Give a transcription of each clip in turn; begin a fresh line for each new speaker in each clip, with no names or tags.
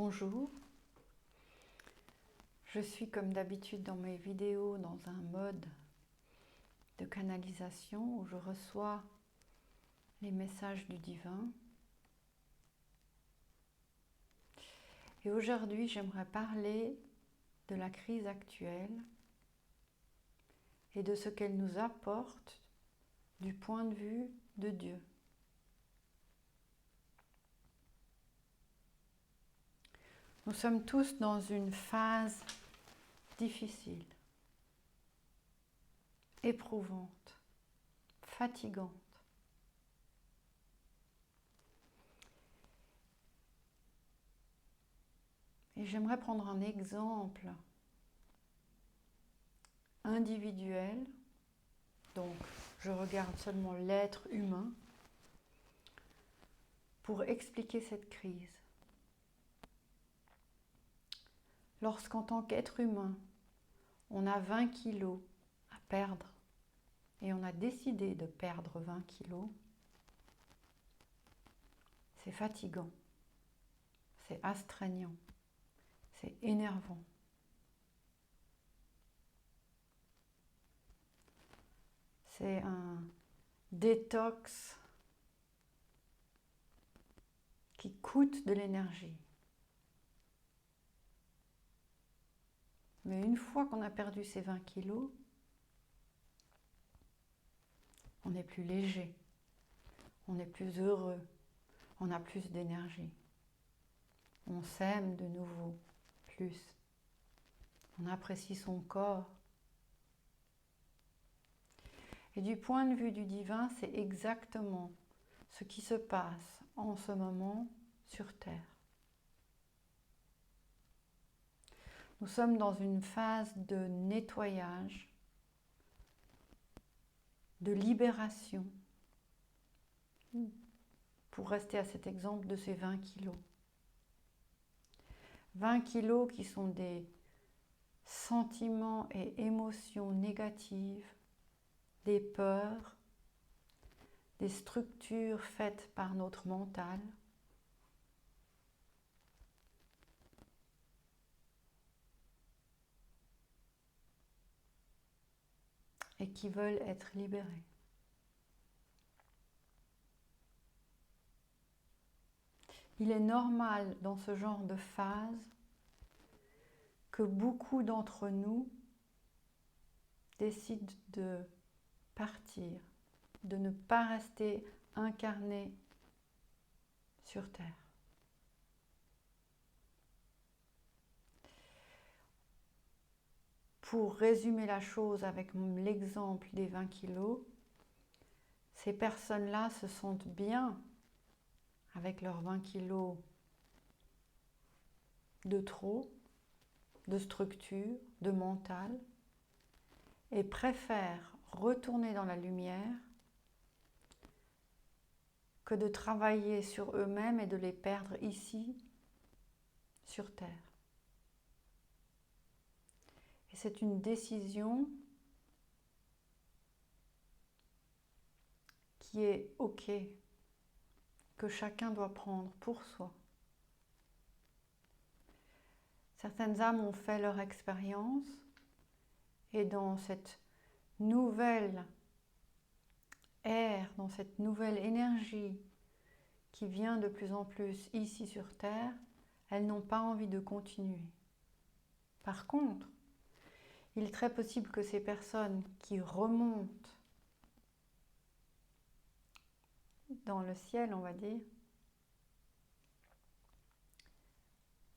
Bonjour, je suis comme d'habitude dans mes vidéos dans un mode de canalisation où je reçois les messages du divin. Et aujourd'hui, j'aimerais parler de la crise actuelle et de ce qu'elle nous apporte du point de vue de Dieu. Nous sommes tous dans une phase difficile, éprouvante, fatigante. Et j'aimerais prendre un exemple individuel, donc je regarde seulement l'être humain, pour expliquer cette crise. Lorsqu'en tant qu'être humain, on a 20 kilos à perdre et on a décidé de perdre 20 kilos, c'est fatigant, c'est astreignant, c'est énervant. C'est un détox qui coûte de l'énergie. Mais une fois qu'on a perdu ces 20 kilos, on est plus léger, on est plus heureux, on a plus d'énergie. On s'aime de nouveau plus. On apprécie son corps. Et du point de vue du divin, c'est exactement ce qui se passe en ce moment sur Terre. Nous sommes dans une phase de nettoyage, de libération, pour rester à cet exemple de ces 20 kilos. 20 kilos qui sont des sentiments et émotions négatives, des peurs, des structures faites par notre mental, et qui veulent être libérées. Il est normal dans ce genre de phase que beaucoup d'entre nous décident de partir, de ne pas rester incarnés sur Terre. Pour résumer la chose avec l'exemple des 20 kilos, ces personnes-là se sentent bien avec leurs 20 kilos de trop, de structure, de mental, et préfèrent retourner dans la lumière que de travailler sur eux-mêmes et de les perdre ici, sur Terre. Et c'est une décision qui est OK, que chacun doit prendre pour soi. Certaines âmes ont fait leur expérience et dans cette nouvelle ère, dans cette nouvelle énergie qui vient de plus en plus ici sur Terre, elles n'ont pas envie de continuer. Par contre, il est très possible que ces personnes qui remontent dans le ciel, on va dire,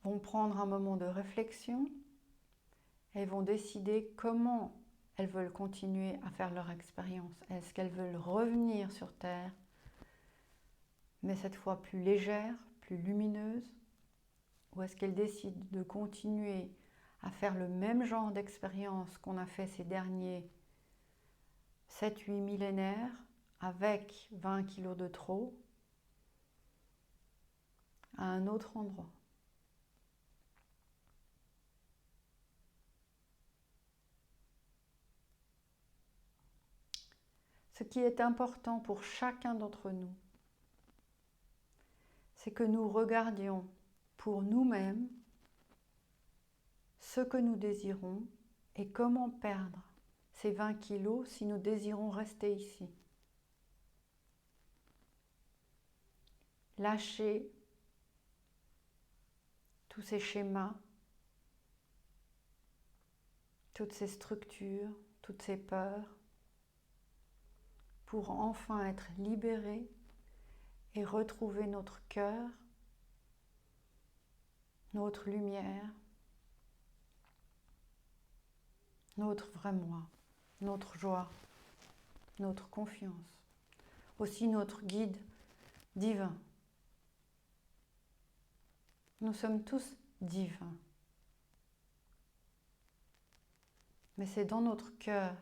vont prendre un moment de réflexion et vont décider comment elles veulent continuer à faire leur expérience. Est-ce qu'elles veulent revenir sur Terre, mais cette fois plus légère, plus lumineuse, ou est-ce qu'elles décident de continuer à faire le même genre d'expérience qu'on a fait ces derniers 7-8 millénaires avec 20 kilos de trop à un autre endroit. Ce qui est important pour chacun d'entre nous, c'est que nous regardions pour nous-mêmes ce que nous désirons et comment perdre ces 20 kilos si nous désirons rester ici. Lâcher tous ces schémas, toutes ces structures, toutes ces peurs, pour enfin être libérés et retrouver notre cœur, notre lumière, notre vrai moi, notre joie, notre confiance, aussi notre guide divin. Nous sommes tous divins. Mais c'est dans notre cœur,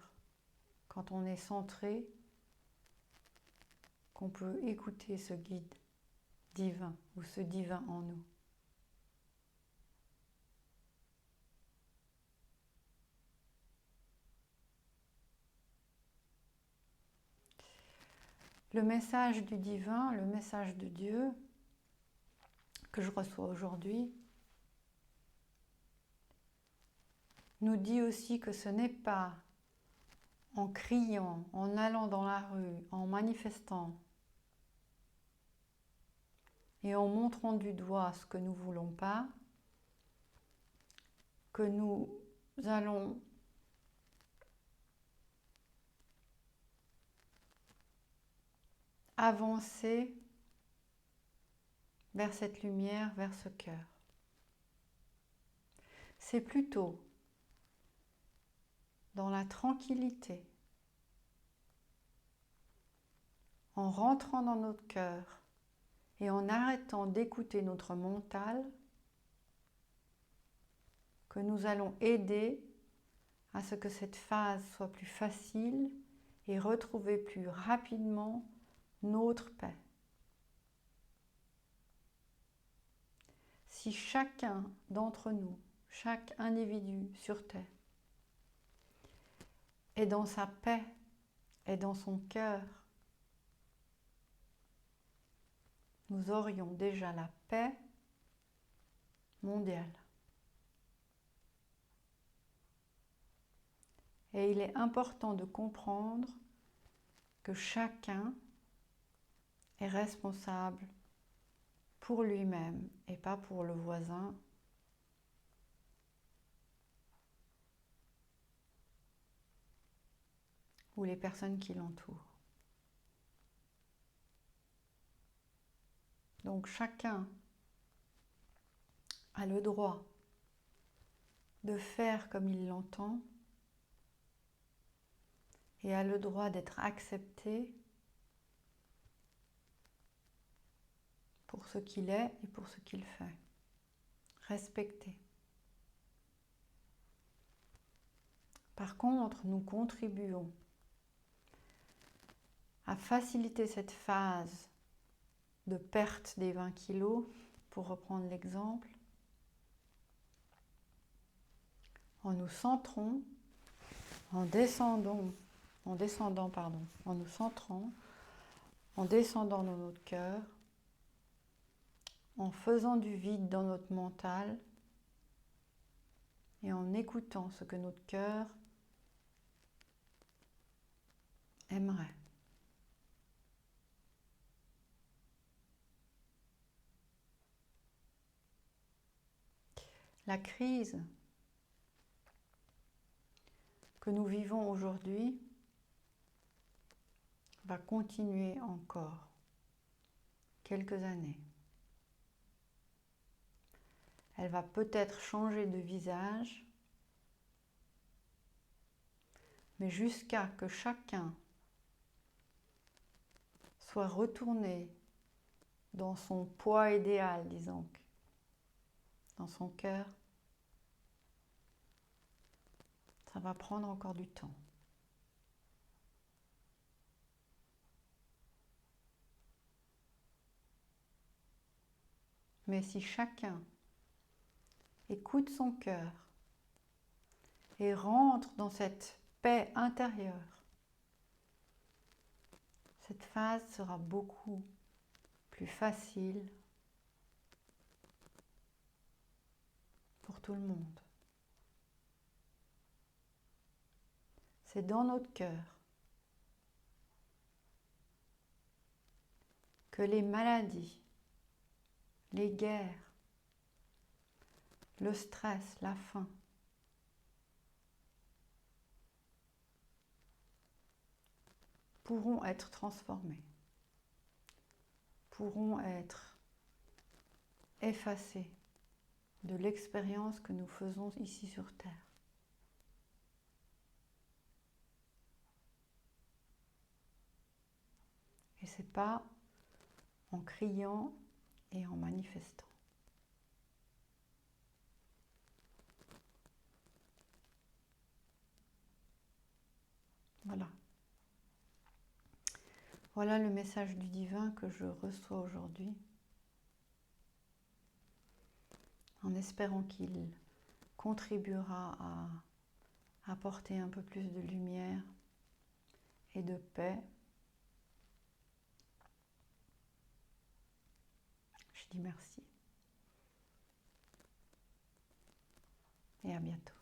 quand on est centré, qu'on peut écouter ce guide divin ou ce divin en nous. Le message du divin, le message de Dieu que je reçois aujourd'hui, nous dit aussi que ce n'est pas en criant, en allant dans la rue, en manifestant et en montrant du doigt ce que nous ne voulons pas, que nous allons avancer vers cette lumière, vers ce cœur. C'est plutôt dans la tranquillité, en rentrant dans notre cœur et en arrêtant d'écouter notre mental, que nous allons aider à ce que cette phase soit plus facile et retrouver plus rapidement notre paix. Si chacun d'entre nous, chaque individu sur Terre, est dans sa paix, est dans son cœur, nous aurions déjà la paix mondiale. Et il est important de comprendre que chacun est responsable pour lui-même et pas pour le voisin ou les personnes qui l'entourent. Donc chacun a le droit de faire comme il l'entend et a le droit d'être accepté pour ce qu'il est et pour ce qu'il fait. Respecté. Par contre, nous contribuons à faciliter cette phase de perte des 20 kilos, pour reprendre l'exemple, en nous centrant, en nous centrant, en descendant dans notre cœur, en faisant du vide dans notre mental et en écoutant ce que notre cœur aimerait. La crise que nous vivons aujourd'hui va continuer encore quelques années. Elle va peut-être changer de visage, mais jusqu'à que chacun soit retourné dans son poids idéal, disons, dans son cœur, ça va prendre encore du temps. Mais si chacun écoute son cœur et rentre dans cette paix intérieure, cette phase sera beaucoup plus facile tout le monde. C'est dans notre cœur que les maladies, les guerres, le stress, la faim, pourront être transformés, pourront être effacés de l'expérience que nous faisons ici sur Terre. Et ce n'est pas en criant et en manifestant. Voilà. Voilà le message du divin que je reçois aujourd'hui, en espérant qu'il contribuera à apporter un peu plus de lumière et de paix. Je dis merci et à bientôt.